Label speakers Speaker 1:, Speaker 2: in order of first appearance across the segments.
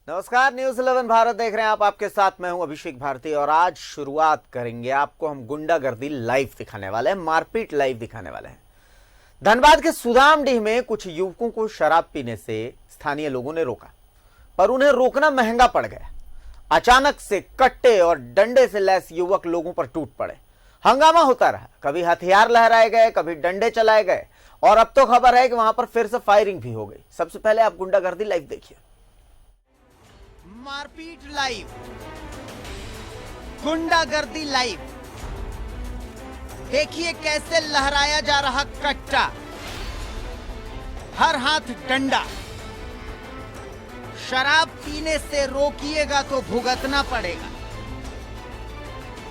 Speaker 1: नमस्कार, न्यूज़ 11 भारत देख रहे हैं आप। आपके साथ मैं हूं अभिषेक भारती और आज शुरुआत करेंगे आपको हम गुंडागर्दी लाइव दिखाने वाले हैं, मारपीट लाइव दिखाने वाले हैं। धनबाद के सुदामडीह में कुछ युवकों को शराब पीने से स्थानीय लोगों ने रोका, पर उन्हें रोकना महंगा पड़ गया। अचानक से कट्टे और डंडे से लैस युवक लोगों पर टूट पड़े। हंगामा होता रहा, कभी हथियार लहराए गए, कभी डंडे चलाए गए और अब तो खबर है कि वहां पर फिर से फायरिंग भी हो गई। सबसे पहले आप गुंडागर्दी लाइव देखिए।
Speaker 2: मारपीट लाइव, गुंडागर्दी लाइव। देखिए कैसे लहराया जा रहा कट्टा, हर हाथ डंडा। शराब पीने से रोकिएगा तो भुगतना पड़ेगा।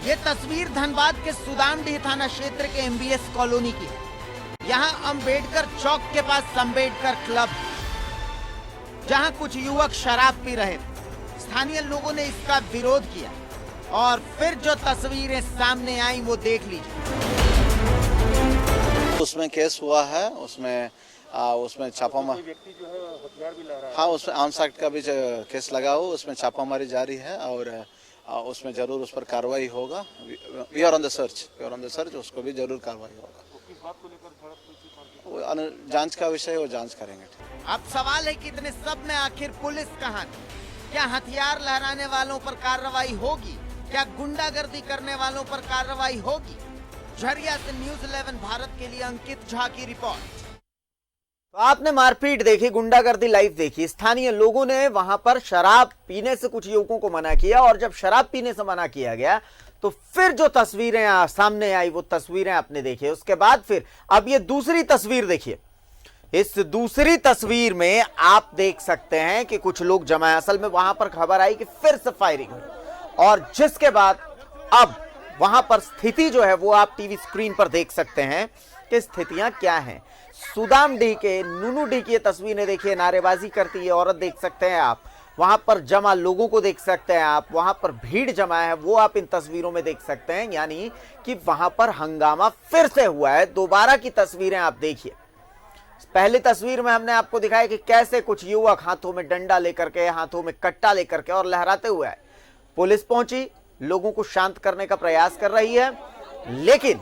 Speaker 2: ये तस्वीर धनबाद के सुदामडीह थाना क्षेत्र के एमबीएस कॉलोनी की है। यहां अंबेडकर चौक के पास अंबेडकर क्लब, जहां कुछ युवक शराब पी रहे थे। स्थानीय लोगों ने इसका विरोध किया और फिर जो तस्वीरें सामने आई वो देख लीजिए।
Speaker 3: उसमें केस हुआ है, उसमें छापामारी व्यक्ति जो है हथियार भी लहरा है। हाँ, उसमें आर्म्स एक्ट का भी केस लगा हो, उसमें छापामारी जारी है और उसमें जरूर उस पर कार्रवाई होगा। We are on the search, उसको भी जरूर कार्रवाई होगा। किस बात को लेकर जांच का विषय है, वो जांच करेंगे।
Speaker 2: अब सवाल है कि इतने सब में आखिर पुलिस कहां थी? क्या हथियार लहराने वालों पर कार्रवाई होगी? क्या गुंडागर्दी करने वालों पर कार्रवाई होगी? झरिया से न्यूज़ 11 भारत के लिए अंकित झा की रिपोर्ट।
Speaker 1: तो आपने मारपीट देखी, गुंडागर्दी लाइव देखी। स्थानीय लोगों ने वहां पर शराब पीने से कुछ युवकों को मना किया और जब शराब पीने से मना किया गया तो फिर जो तस्वीरें सामने आई वो तस्वीरें आपने देखी। उसके बाद फिर अब ये दूसरी तस्वीर देखिए। इस दूसरी तस्वीर में आप देख सकते हैं कि कुछ लोग जमा है। असल में वहां पर खबर आई कि फिर से फायरिंग हुई और जिसके बाद अब वहां पर स्थिति जो है वो आप टीवी स्क्रीन पर देख सकते हैं कि स्थितियां क्या हैं। सुदामडीह के नूनूडीह की तस्वीरें देखिए, नारेबाजी करती है औरत देख सकते हैं आप। वहां पर जमा लोगों को देख सकते हैं आप, वहां पर भीड़ जमा है वो आप इन तस्वीरों में देख सकते हैं। यानी कि वहां पर हंगामा फिर से हुआ है। दोबारा की तस्वीरें आप देखिए। पहली तस्वीर में हमने आपको दिखाया कि कैसे कुछ युवक हाथों में डंडा लेकर के, हाथों में कट्टा लेकर के और लहराते हुए आए। पुलिस पहुंची, लोगों को शांत करने का प्रयास कर रही है। लेकिन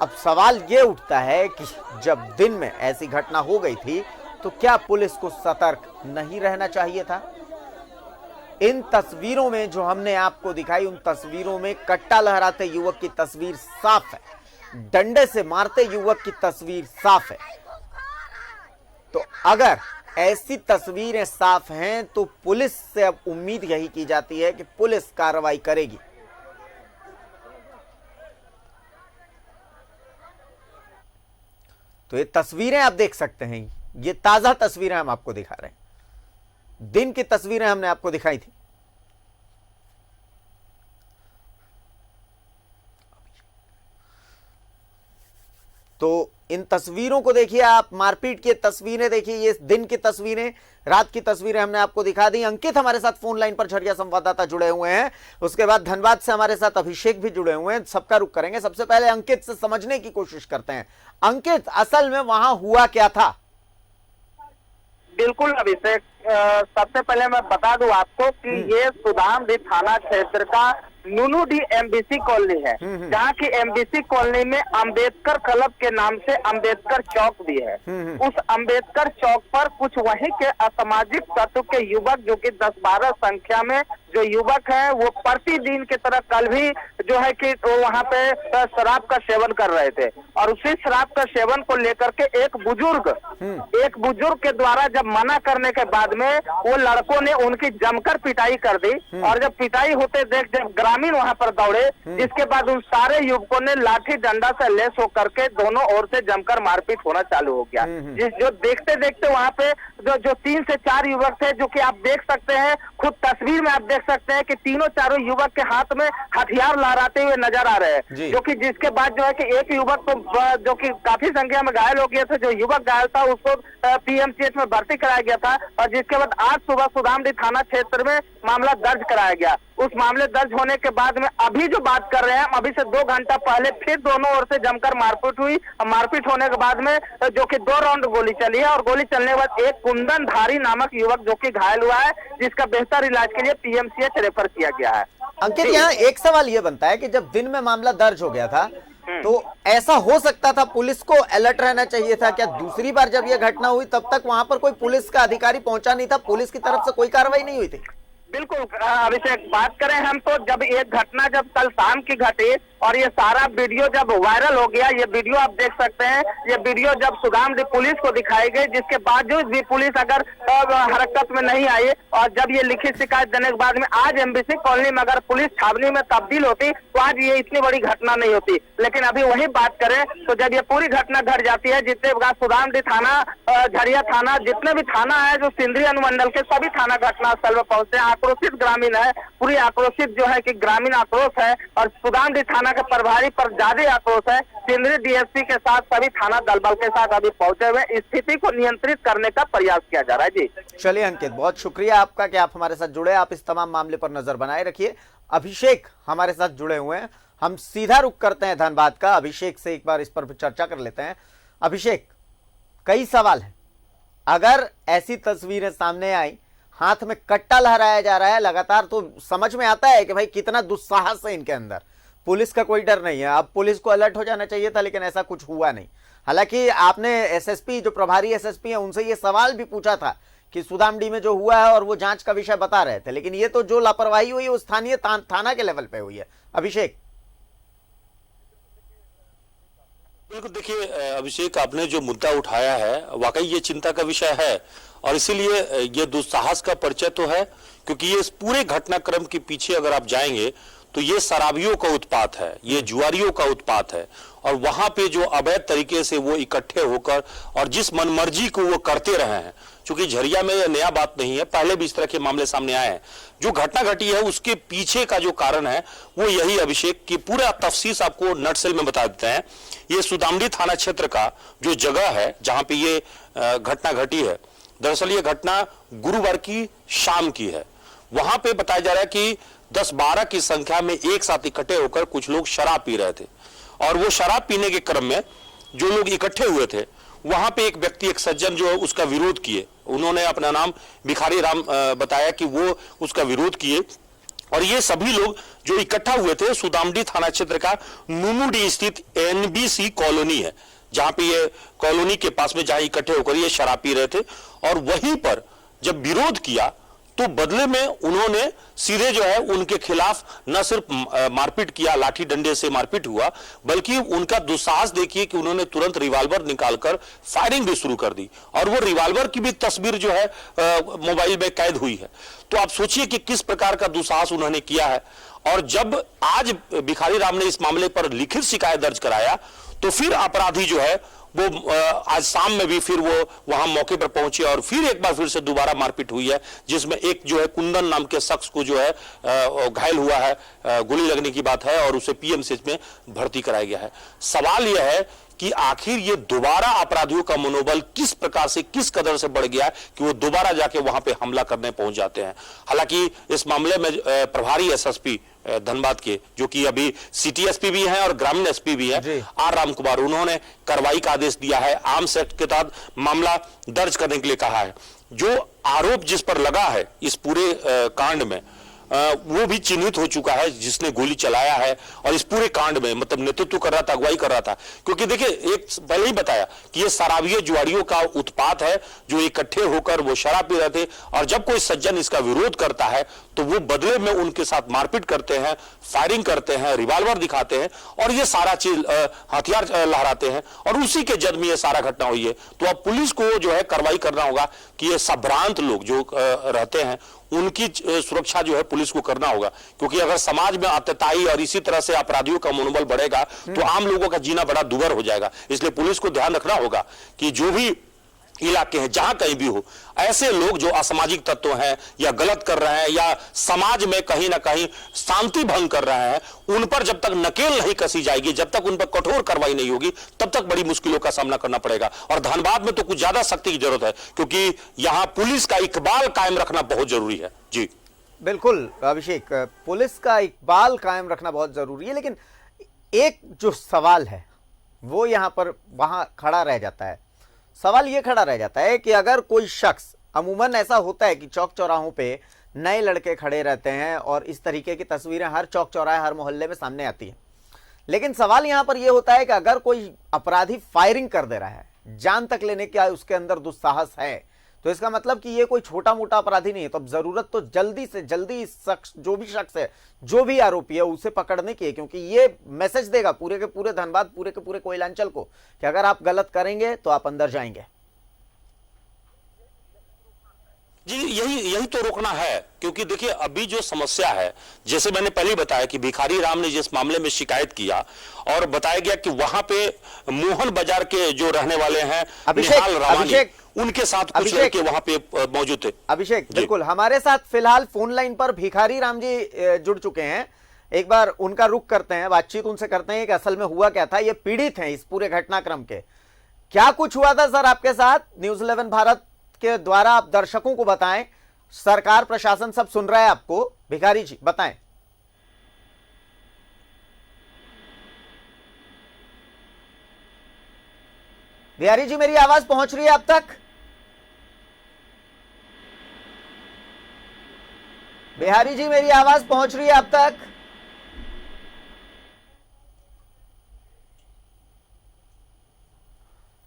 Speaker 1: अब सवाल यह उठता है कि जब दिन में ऐसी घटना हो गई थी तो क्या पुलिस को सतर्क नहीं रहना चाहिए था? इन तस्वीरों में जो हमने आपको दिखाई, उन तस्वीरों में कट्टा लहराते युवक की तस्वीर साफ है, डंडे से मारते युवक की तस्वीर साफ है। तो अगर ऐसी तस्वीरें साफ हैं तो पुलिस से अब उम्मीद यही की जाती है कि पुलिस कार्रवाई करेगी। तो ये तस्वीरें आप देख सकते हैं, ये ताजा तस्वीरें हम आपको दिखा रहे हैं। दिन की तस्वीरें हमने आपको दिखाई थी। तो इन तस्वीरों को देखिए आप, मारपीट की तस्वीरें देखिए, ये दिन की तस्वीरें, रात की तस्वीरें हमने आपको दिखा दी। अंकित हमारे साथ फोन लाइन पर झरिया संवाददाता जुड़े हुए हैं, उसके बाद धनबाद से हमारे साथ अभिषेक भी जुड़े हुए हैं। सबका रुख करेंगे। सबसे पहले अंकित से समझने की कोशिश करते हैं। अंकित, असल में वहां हुआ क्या था?
Speaker 4: बिल्कुल अभिषेक, सबसे पहले मैं बता दूं आपको कि ये सुदामडीह थाना क्षेत्र का नूनूडीह एमबीसी कॉलोनी है, जहाँ की एमबीसी कॉलोनी में अंबेडकर क्लब के नाम से अंबेडकर चौक भी है। उस अंबेडकर चौक पर कुछ वहीं के असामाजिक तत्व के युवक, जो कि 10-12 संख्या में जो युवक हैं, वो प्रतिदिन की तरह कल भी जो है कि वो वहाँ पे शराब का सेवन कर रहे थे और उसी शराब का सेवन को लेकर के एक बुजुर्ग के द्वारा जब मना करने के बाद में वो लड़कों ने उनकी जमकर पिटाई कर दी और जब पिटाई होते देख जब ग्रामीण वहां पर दौड़े, जिसके बाद उन सारे युवकों ने लाठी डंडा से लैस होकर के दोनों ओर से जमकर मारपीट होना चालू हो गया। जो देखते देखते वहां पे जो 3 से 4 युवक थे, जो कि आप देख सकते हैं, खुद तस्वीर में आप देख देख सकते हैं कि तीनों चारों युवक के हाथ में हथियार लहराते हुए नजर आ रहे हैं, जो कि जिसके बाद जो है कि एक युवक तो जो कि काफी संख्या में घायल हो गया था, जो युवक घायल था उसको पीएमसीएच में भर्ती कराया गया था और जिसके बाद आज सुबह सुदामडी थाना क्षेत्र में मामला दर्ज कराया गया। उस मामले दर्ज होने के बाद में अभी जो बात कर रहे हैं, अभी से 2 घंटा पहले फिर दोनों ओर से जमकर मारपीट हुई। मारपीट होने के बाद में जो कि 2 राउंड गोली चली है और गोली चलने के बाद एक कुंदन धारी नामक युवक जो कि घायल हुआ है, जिसका बेहतर इलाज के लिए पीएमसीएच रेफर किया गया है।
Speaker 1: अंकित, यहाँ एक सवाल ये बनता है कि जब दिन में मामला दर्ज हो गया था तो ऐसा हो सकता था, पुलिस को अलर्ट रहना चाहिए था क्या? दूसरी बार जब ये घटना हुई तब तक वहां पर कोई पुलिस का अधिकारी पहुंचा नहीं था, पुलिस की तरफ से कोई कार्रवाई नहीं हुई थी?
Speaker 4: बिल्कुल अभिषेक, बात करें हम तो जब ये घटना जब कल शाम की घटी और ये सारा वीडियो जब वायरल हो गया, ये वीडियो आप देख सकते हैं, ये वीडियो जब सुदामडी पुलिस को दिखाई गई, जिसके बावजूद भी पुलिस अगर हरकत में नहीं आई और जब ये लिखित शिकायत देने के बाद में आज एमबीसी कॉलोनी में अगर पुलिस छावनी में तब्दील होती तो आज ये इतनी बड़ी घटना नहीं होती। लेकिन अभी वही बात करें तो जब ये पूरी घटना घट जाती है, जितने सुदामडी थाना, झरिया थाना, जितने भी थाना है जो सिंदरी अनुमंडल के सभी थाना घटनास्थल में पहुंचे, आक्रोशित ग्रामीण है, पूरी आक्रोशित जो है कि ग्रामीण आक्रोश है और सुदामडी थाना के प्रभारी पर ज्यादा आक्रोश है। सिंदरी डीएसपी के साथ सभी थाना दल बल के साथ अभी पहुंचे हुए स्थिति को नियंत्रित करने का प्रयास किया जा रहा है। जी
Speaker 1: चलिए अंकित, बहुत शुक्रिया आपका कि आप हमारे साथ जुड़े। आप इस तमाम मामले पर नजर बनाए रखिए। अभिषेक हमारे साथ जुड़े हुए हैं, हम सीधा रुख करते हैं धनबाद का। अभिषेक से एक बार इस पर चर्चा कर लेते हैं। अभिषेक, कई सवाल हैं। अगर ऐसी तस्वीरें सामने आई, हाथ में कट्टा लहराया जा रहा है लगातार, तो समझ में आता है कि भाई कितना दुस्साहस है इनके अंदर। पुलिस का कोई डर नहीं है। अब पुलिस को अलर्ट हो जाना चाहिए था, लेकिन ऐसा कुछ हुआ नहीं। हालांकि आपने एसएसपी, जो प्रभारी एसएसपी है, उनसे ये सवाल भी पूछा था कि सुदामडी में जो हुआ है और वो जांच का विषय बता रहे थे, लेकिन ये तो जो लापरवाही हुई है वो स्थानीय थाना के लेवल पे हुई है। अभिषेक,
Speaker 5: बिल्कुल, देखिए अभिषेक, आपने जो मुद्दा उठाया है वाकई ये चिंता का विषय है और इसीलिए ये दुस्साहस का परिचय तो है, क्योंकि ये इस पूरे घटनाक्रम के पीछे अगर आप जाएंगे तो ये शराबियों का उत्पात है, ये जुआरियों का उत्पात है और वहां पे जो अवैध तरीके से वो इकट्ठे होकर और जिस मनमर्जी को वो करते रहे हैं, क्योंकि झरिया में यह नया बात नहीं है, पहले भी इस तरह के मामले सामने आए हैं। जो घटना घटी है उसके पीछे का जो कारण है वो यही अभिषेक की पूरा तफसील आपको नटसेल में बता देते हैं। ये सुदामडी थाना क्षेत्र का जो जगह है जहां पे ये घटना घटी है, दरअसल ये घटना गुरुवार की शाम की है। वहां पे बताया जा रहा है कि 10-12 की संख्या में एक साथ इकट्ठे होकर कुछ लोग शराब पी रहे थे और वो शराब पीने के क्रम में जो लोग इकट्ठे हुए थे वहां पे एक व्यक्ति, एक सज्जन जो उसका विरोध किए, उन्होंने अपना नाम भिखारी राम बताया कि वो उसका विरोध किए और ये सभी लोग जो इकट्ठा हुए थे सुदामडी थाना क्षेत्र का नुनुडी स्थित एनबीसी कॉलोनी है, जहां पे ये कॉलोनी के पास में जहां इकट्ठे होकर ये शराब पी रहे थे और वहीं पर जब विरोध किया तो बदले में उन्होंने सीधे जो है उनके खिलाफ न सिर्फ मारपीट किया, लाठी डंडे से मारपीट हुआ, बल्कि उनका दुस्साहस देखिए कि उन्होंने तुरंत रिवॉल्वर निकालकर फायरिंग भी शुरू कर दी और वो रिवॉल्वर की भी तस्वीर जो है मोबाइल में कैद हुई है। तो आप सोचिए कि किस प्रकार का दुस्साहस उन्होंने किया है। और जब आज भिखारी राम ने इस मामले पर लिखित शिकायत दर्ज कराया तो फिर अपराधी जो है वो आज शाम में भी फिर वो वहां मौके पर पहुंचे और फिर एक बार फिर से दोबारा मारपीट हुई है, जिसमें एक जो है कुंदन नाम के शख्स को जो है घायल हुआ है, गोली लगने की बात है और उसे पीएमसीएच में भर्ती कराया गया है। सवाल यह है कि आखिर ये दोबारा अपराधियों का मनोबल किस प्रकार से, किस कदर से बढ़ गया है कि वो दोबारा जाके वहां पे हमला करने पहुंच जाते हैं। हालांकि इस मामले में प्रभारी एसएसपी धनबाद के, जो कि अभी सिटी एसपी भी हैं और ग्रामीण एसपी भी हैं, आर राम कुमार, उन्होंने कार्रवाई का आदेश दिया है, आर्म्स एक्ट के तहत मामला दर्ज करने के लिए कहा है। जो आरोप जिस पर लगा है इस पूरे कांड में वो भी चिन्हित हो चुका है, जिसने गोली चलाया है और इस पूरे कांड में मतलब नेतृत्व कर रहा था, अगुवाई कर रहा था। क्योंकि देखिए, एक पहले ही बताया कि ये शराबियों जुआरियों का उत्पात है जो इकट्ठे होकर वो शराब पी रहे थे और जब कोई सज्जन इसका विरोध करता है तो वो बदले में उनके साथ मारपीट करते हैं, फायरिंग करते हैं, रिवॉल्वर दिखाते हैं और ये सारा चीज हथियार लहराते हैं और उसी के जद में ये सारा घटना हुई है। तो अब पुलिस को जो है कार्रवाई करना होगा कि ये संभ्रांत लोग जो रहते हैं उनकी सुरक्षा जो है पुलिस को करना होगा, क्योंकि अगर समाज में आतताई और इसी तरह से अपराधियों का मनोबल बढ़ेगा तो आम लोगों का जीना बड़ा दुभर हो जाएगा। इसलिए पुलिस को ध्यान रखना होगा कि जो भी इलाके हैं, जहां कहीं भी हो, ऐसे लोग जो असामाजिक तत्व हैं या गलत कर रहे हैं या समाज में कहीं ना कहीं शांति भंग कर रहे हैं, उन पर जब तक नकेल नहीं कसी जाएगी, जब तक उन पर कठोर कार्रवाई नहीं होगी, तब तक बड़ी मुश्किलों का सामना करना पड़ेगा। और धनबाद में तो कुछ ज्यादा सख्ती की जरूरत है, क्योंकि यहां पुलिस का इकबाल कायम रखना बहुत जरूरी है। जी
Speaker 1: बिल्कुल अभिषेक, पुलिस का इकबाल कायम रखना बहुत जरूरी है, लेकिन एक जो सवाल है वो यहां पर वहां खड़ा रह जाता है। सवाल ये खड़ा रह जाता है कि अगर कोई शख्स, अमूमन ऐसा होता है कि चौक चौराहों पे नए लड़के खड़े रहते हैं और इस तरीके की तस्वीरें हर चौक चौराहे, हर मोहल्ले में सामने आती हैं, लेकिन सवाल यहां पर यह होता है कि अगर कोई अपराधी फायरिंग कर दे रहा है, जान तक लेने का उसके अंदर दुस्साहस है, तो इसका मतलब कि ये कोई छोटा मोटा अपराधी नहीं है। तो अब जरूरत तो जल्दी से जल्दी इस शख्स, जो भी शख्स है, जो भी आरोपी है, उसे पकड़ने की है, क्योंकि ये मैसेज देगा पूरे के पूरे धनबाद, पूरे के पूरे कोयलांचल को कि अगर आप गलत करेंगे तो आप अंदर जाएंगे।
Speaker 5: जी, यही तो रोकना है, क्योंकि देखिए अभी जो समस्या है, जैसे मैंने पहले ही बताया कि भिखारी राम ने जिस मामले में शिकायत किया और बताया गया कि वहां पे मोहन बाजार के जो रहने वाले हैं निहाल रामानी, उनके साथ कुछ लड़के वहां पे मौजूद थे।
Speaker 1: अभिषेक, बिल्कुल हमारे साथ फिलहाल फोन लाइन पर भिखारी राम जी जुड़ चुके हैं। एक बार उनका रुख करते हैं, बातचीत उनसे करते हैं कि असल में हुआ क्या था। ये पीड़ित हैं इस पूरे घटनाक्रम के। क्या कुछ हुआ था सर आपके साथ? न्यूज 11 भारत के द्वारा आप दर्शकों को बताएं, सरकार प्रशासन सब सुन रहा है आपको। भिखारी जी बताएं। बिहारी जी, मेरी आवाज पहुंच रही है आप तक? बिहारी जी, मेरी आवाज पहुंच रही है आप तक?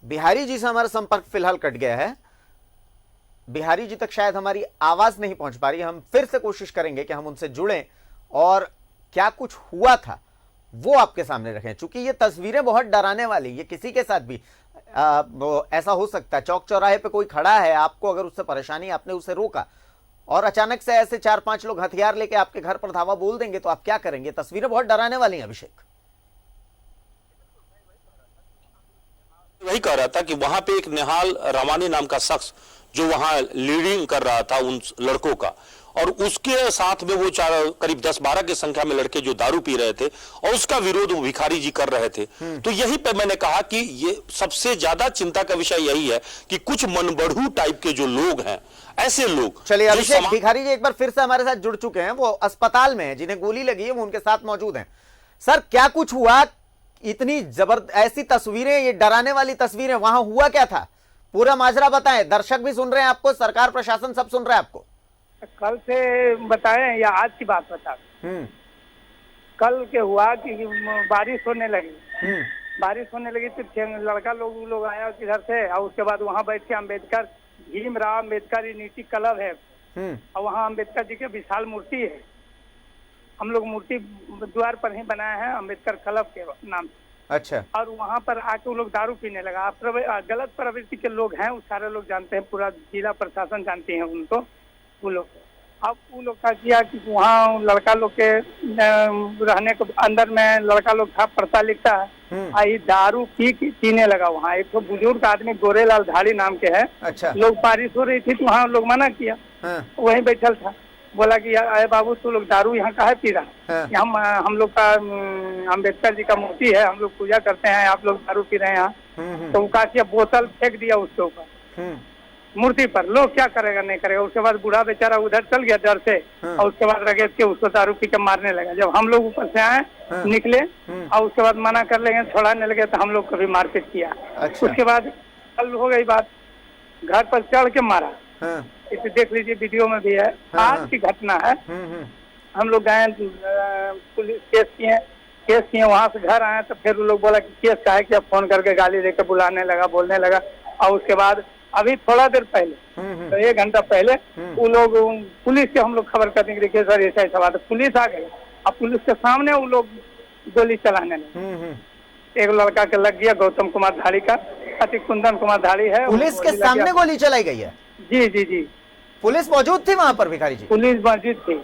Speaker 1: बिहारी जी से हमारा संपर्क फिलहाल कट गया है। बिहारी जी तक शायद हमारी आवाज नहीं पहुंच पा रही। हम फिर से कोशिश करेंगे कि हम उनसे जुड़ें और क्या कुछ हुआ था वो आपके सामने रखें, क्योंकि ये तस्वीरें बहुत डराने वाली। ये किसी के साथ भी ऐसा हो सकता है। चौक चौराहे पे कोई खड़ा है, आपको अगर उससे परेशानी, आपने उसे रोका और अचानक से ऐसे 4-5 लोग हथियार लेके आपके घर पर धावा बोल देंगे तो आप क्या करेंगे? तस्वीरें बहुत डराने वाली हैं अभिषेक।
Speaker 5: वही कह रहा था कि वहां पे एक निहाल रामानी नाम का शख्स जो वहां लीडिंग कर रहा था उन लड़कों का, और उसके साथ में वो करीब 10-12 की संख्या में लड़के जो दारू पी रहे थे और उसका विरोध वो भिखारी जी कर रहे थे। तो यही पे मैंने कहा कि ये सबसे ज्यादा चिंता का विषय यही है कि कुछ मनबढ़ू टाइप के जो लोग हैं, ऐसे लोग।
Speaker 1: चलिए अभिषेक, भिखारी जी एक बार फिर से हमारे साथ जुड़ चुके हैं। वो अस्पताल में हैं, जिन्हें गोली लगी है वो उनके साथ मौजूद हैं। सर, क्या कुछ हुआ? इतनी जबरदस्त ऐसी तस्वीरें, ये डराने वाली तस्वीरें, वहां हुआ क्या था? पूरा माजरा बताएं। दर्शक भी सुन रहे हैं आपको, सरकार प्रशासन सब सुन रहा है आपको।
Speaker 6: कल से बताएं या आज की बात बता? कल के हुआ कि बारिश होने लगी। बारिश होने लगी तो लड़का लोग आया किधर से, और उसके बाद वहाँ बैठ के अम्बेडकर, भीमराव अम्बेडकर यूनिटी क्लब है और वहाँ अम्बेडकर जी के विशाल मूर्ति है। हम लोग मूर्ति द्वार पर ही बनाए हैं अम्बेडकर क्लब के नाम से।
Speaker 1: अच्छा।
Speaker 6: और वहाँ पर आके वो लोग दारू पीने लगा। गलत प्रवृत्ति के लोग हैं, वो सारे लोग जानते हैं, पूरा जिला प्रशासन जानते हैं उनको, वो लोग। अब वो लोग का किया कि वहाँ लड़का लोग के रहने को अंदर में लड़का लोग था, पढ़ता लिखता है, आई दारू पीने लगा। वहाँ एक तो बुजुर्ग आदमी गोरेलाल धाड़ी नाम के है। अच्छा। लोग बारिश हो रही थी तो वहाँ लोग मना किया। वहीं बैठल था, बोला कि अरे बाबू तू लोग दारू यहाँ काहे पी रहा है? हम लोग का अम्बेडकर जी का मूर्ति है, हम लोग पूजा करते हैं, आप लोग दारू पी रहे हैं यहाँ। तो वो कहा बोतल फेंक दिया उसके ऊपर, मूर्ति पर। लोग क्या करेगा, नहीं करेगा। उसके बाद बूढ़ा बेचारा उधर चल गया डर से, और उसके बाद रगेज के उसको दारू पी के मारने लगा। जब हम लोग ऊपर से आए, निकले और उसके बाद मना कर लेंगे, छोड़ाने लगे, तो हम लोग कभी मारपीट किया। उसके बाद कल हो गई बात, घर पर चढ़ के मारा। इसे देख लीजिए, वीडियो में भी है। आज की घटना है। हम लोग गए, पुलिस केस किए, वहाँ से घर आए तो फिर वो लोग बोला कि केस का है, क्या फोन करके गाली देकर बुलाने लगा, बोलने लगा। और उसके बाद अभी थोड़ा देर पहले, तो 1 घंटा पहले, वो लोग पुलिस के हम लोग खबर कर देंगे, देखिए सर ऐसा ऐसा बात है। पुलिस आ गई, अब पुलिस के सामने वो लोग गोली चलाने लगे। एक लड़का के लग गया, गौतम कुमार धाड़ी का, अति कुंदन कुमार धाड़ी है।
Speaker 1: पुलिस के सामने गोली चलाई गई है?
Speaker 6: जी जी जी।
Speaker 1: पुलिस मौजूद थी वहां पर भिखारी जी?
Speaker 6: पुलिस मौजूद थी।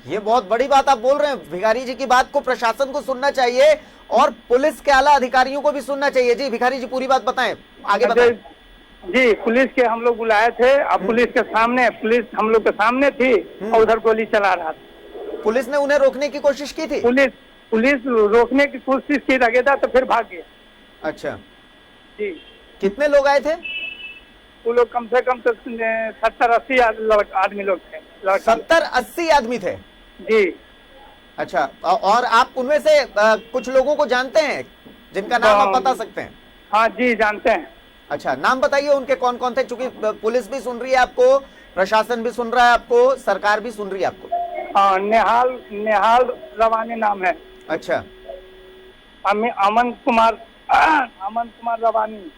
Speaker 1: ये बहुत बड़ी बात आप बोल रहे हैं। भिखारी जी की बात को प्रशासन को सुनना चाहिए और पुलिस के आला अधिकारियों को भी सुनना चाहिए। जी भिखारी जी, पूरी बात बताएं, आगे बताएं।
Speaker 6: जी, पुलिस के हम लोग बुलाए थे। अब पुलिस हम लोग के सामने थी और उधर गोली चला रहा था।
Speaker 1: पुलिस ने उन्हें रोकने की कोशिश की थी?
Speaker 6: पुलिस रोकने की कोशिश की लगेगा तो फिर भाग गया।
Speaker 1: अच्छा
Speaker 6: जी।
Speaker 1: कितने लोग आए थे?
Speaker 6: वो लोग कम से कम तो 70-80 आदमी लोग थे।
Speaker 1: 70-80 आदमी थे?
Speaker 6: जी।
Speaker 1: अच्छा, और आप उनमें से कुछ लोगों को जानते हैं जिनका नाम आप बता सकते हैं?
Speaker 6: हाँ जी, जानते हैं।
Speaker 1: अच्छा, नाम बताइए उनके कौन कौन थे, क्योंकि पुलिस भी सुन रही है आपको, प्रशासन भी सुन रहा है आपको, सरकार भी सुन रही है आपको।
Speaker 6: हाँ, नेहाल रवानी नाम है।
Speaker 1: अच्छा।
Speaker 6: अमन कुमार रवानी,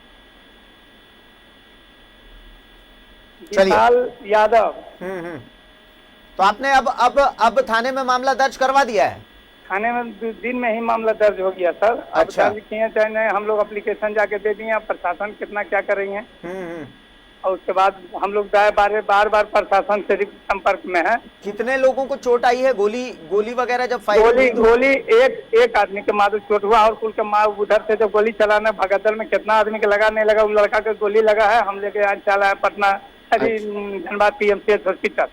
Speaker 6: विशाल यादव।
Speaker 1: तो आपने अब थाने में मामला दर्ज करवा दिया है?
Speaker 6: थाने में दिन में ही मामला दर्ज हो गया सर।
Speaker 1: अच्छा।
Speaker 6: अब किए चाहे नहीं, हम लोग एप्लीकेशन जाके दे दिए। प्रशासन कितना क्या कर रही है। और उसके बाद हम लोग बार बार प्रशासन से संपर्क में है।
Speaker 1: कितने लोगों को चोट आई है? गोली वगैरह जब फायर
Speaker 6: गोली एक आदमी के मार चोट हुआ और कुल के मार उधर से जो गोली चलाना भगदड़ में कितना आदमी के लगा नहीं लगा, वो लड़का के गोली लगा है। हम लेके आज चला है पटना धनबाद PMCH हॉस्पिटल।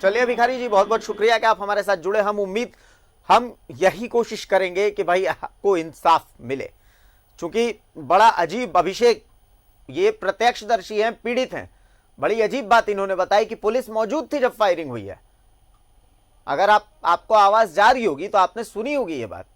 Speaker 1: चलिए भिखारी जी, बहुत बहुत शुक्रिया कि आप हमारे साथ जुड़े। हम यही कोशिश करेंगे कि भाई आपको इंसाफ मिले, क्योंकि बड़ा अजीब, अभिषेक ये प्रत्यक्षदर्शी हैं, पीड़ित हैं, बड़ी अजीब बात इन्होंने बताई कि पुलिस मौजूद थी जब फायरिंग हुई है। अगर आपको आवाज जा रही होगी तो आपने सुनी होगी ये बात।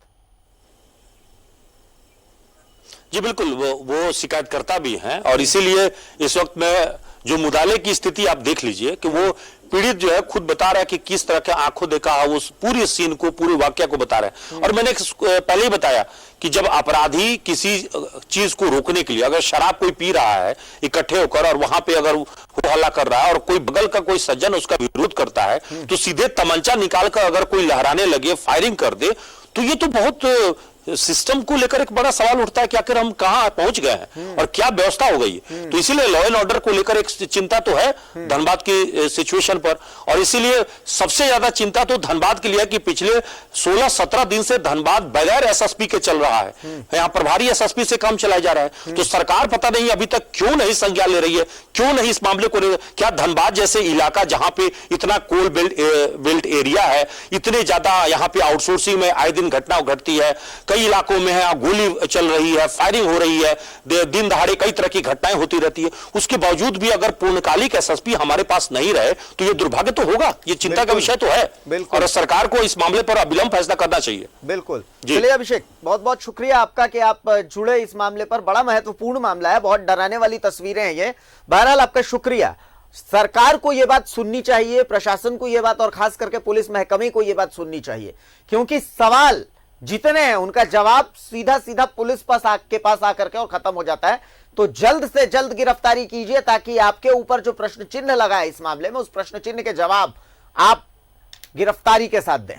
Speaker 5: जी बिल्कुल, वो शिकायतकर्ता भी हैं और इसीलिए इस वक्त में जो मुदाले की स्थिति आप देख लीजिए कि वो पीड़ित जो है खुद बता रहा है कि किस तरह के आंखों देखा है, उस पूरी सीन को, पूरे वाक्य को बता रहे हैं। और मैंने पहले ही बताया कि जब अपराधी किसी चीज को रोकने के लिए अगर शराब कोई पी रहा है इकट्ठे होकर और वहां पे अगर वो हल्ला कर रहा है और कोई बगल का कोई सज्जन उसका विरोध करता है तो सीधे तमंचा निकालकर अगर कोई लहराने लगे, फायरिंग कर दे, तो ये तो बहुत सिस्टम को लेकर एक बड़ा सवाल उठता है कि आखिर हम कहां पहुंच गए हैं और क्या व्यवस्था हो गई। तो इसीलिए लॉ एंड ऑर्डर को लेकर एक चिंता तो है धनबाद की सिचुएशन पर, और इसीलिए सबसे ज्यादा चिंता तो धनबाद के लिए है कि पिछले 16-17 दिन से धनबाद बगैर SSP के चल रहा है। यहां प्रभारी SSP से काम चलाया जा रहा है। तो सरकार पता नहीं अभी तक क्यों नहीं संज्ञान ले रही है, क्यों नहीं इस मामले को क्या धनबाद जैसे इलाका जहां पे इतना कोल बेल्ट एरिया है, इतने ज्यादा यहां पे आउटसोर्सिंग में आए दिन घटना घटती है, कई इलाकों में है गोली चल रही है, फायरिंग हो रही है, दिन दहाड़े कई तरह की घटनाएं होती रहती है, उसके बावजूद भी अगर पूर्णकालिक SSP हमारे पास नहीं रहे तो ये दुर्भाग्य तो होगा, ये चिंता का विषय तो है और सरकार को इस मामले पर अविलंब फैसला करना चाहिए।
Speaker 1: बिल्कुल। चलिए अभिषेक, बहुत बहुत शुक्रिया आपका कि आप जुड़े इस मामले पर। बड़ा महत्वपूर्ण मामला है, बहुत डराने वाली तस्वीरें हैं ये। बहरहाल आपका शुक्रिया। सरकार को यह बात सुननी चाहिए, प्रशासन को यह बात, और खास करके पुलिस महकमे को यह बात सुननी चाहिए, क्योंकि सवाल जितने हैं उनका जवाब सीधा सीधा पुलिस के पास आकर के और खत्म हो जाता है। तो जल्द से जल्द गिरफ्तारी कीजिए ताकि आपके ऊपर जो प्रश्न चिन्ह लगा है इस मामले में, उस प्रश्न चिन्ह के जवाब आप गिरफ्तारी के साथ दें।